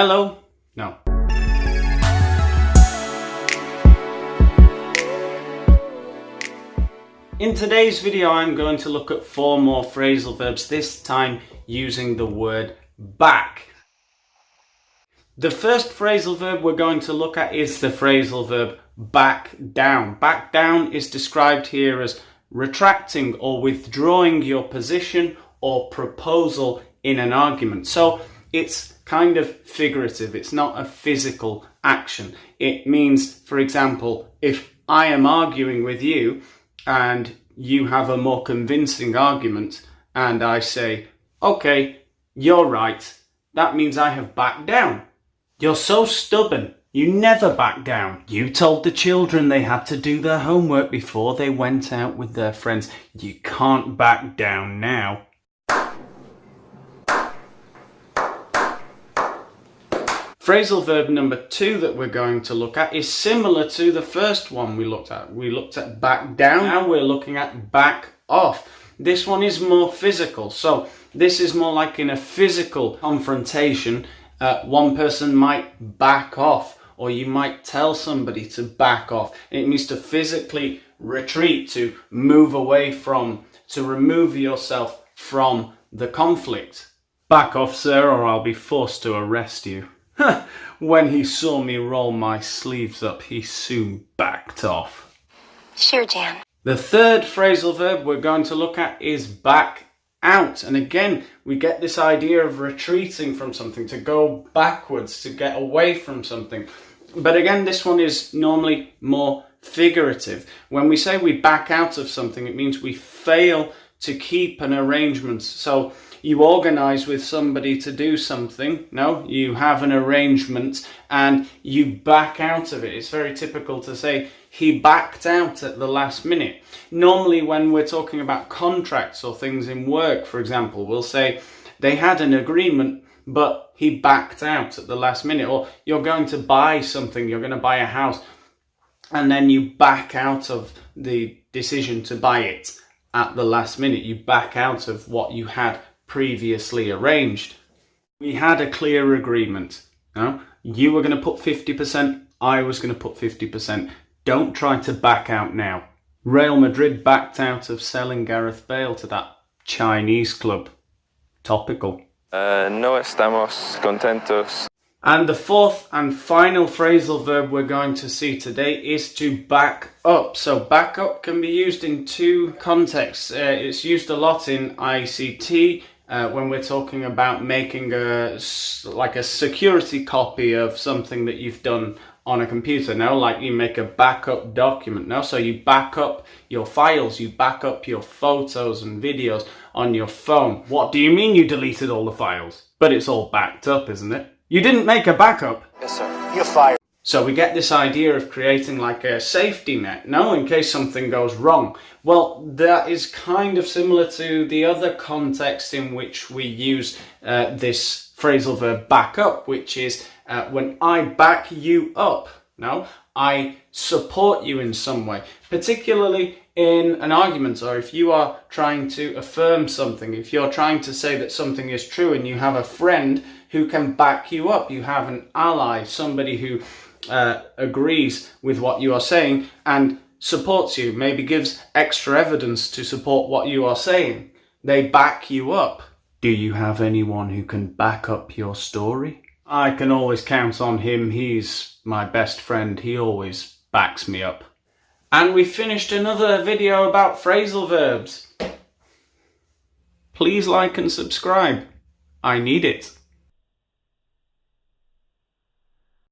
Hello? No. In today's video, I'm going to look at 4 more phrasal verbs, this time using the word back. The first phrasal verb we're going to look at is the phrasal verb back down. Back down is described here as retracting or withdrawing your position or proposal in an argument. So it's kind of figurative, it's not a physical action. It means, for example, if I am arguing with you and you have a more convincing argument and I say, okay, you're right, that means I have backed down. You're so stubborn. You never back down. You told the children they had to do their homework before they went out with their friends. You can't back down now. Phrasal verb number 2 that we're going to look at is similar to the first one we looked at. We looked at back down. Now we're looking at back off. This one is more physical. So this is more like in a physical confrontation. One person might back off, or you might tell somebody to back off. It means to physically retreat, to move away from, to remove yourself from the conflict. Back off, sir, or I'll be forced to arrest you. When he saw me roll my sleeves up, he soon backed off. Sure, Jan. The third phrasal verb we're going to look at is back out. And again, we get this idea of retreating from something, to go backwards, to get away from something. But again, this one is normally more figurative. When we say we back out of something, it means we fail to keep an arrangement. So you organize with somebody to do something. No, you have an arrangement and you back out of it. It's very typical to say he backed out at the last minute. Normally when we're talking about contracts or things in work, for example, we'll say they had an agreement but he backed out at the last minute. Or you're going to buy something, you're going to buy a house, and then you back out of the decision to buy it at the last minute. You back out of what you had previously arranged. We had a clear agreement. No? You were going to put 50%, I was going to put 50%. Don't try to back out now. Real Madrid backed out of selling Gareth Bale to that Chinese club. Topical. No estamos contentos. And the fourth and final phrasal verb we're going to see today is to back up. So back up can be used in 2 contexts. It's used a lot in ICT when we're talking about making a security copy of something that you've done on a computer. Now, like you make a backup document. Now, so you back up your files, you back up your photos and videos on your phone. What do you mean you deleted all the files? But it's all backed up, isn't it? You didn't make a backup. Yes, sir. You're fired. So we get this idea of creating like a safety net, no, in case something goes wrong. Well, that is kind of similar to the other context in which we use this phrasal verb back up, which is when I back you up. No, I support you in some way, particularly in an argument, or if you are trying to affirm something, if you're trying to say that something is true and you have a friend who can back you up, you have an ally, somebody who agrees with what you are saying and supports you, maybe gives extra evidence to support what you are saying. They back you up. Do you have anyone who can back up your story? I can always count on him. He's my best friend. He always backs me up. And we finished another video about phrasal verbs. Please like and subscribe. I need it.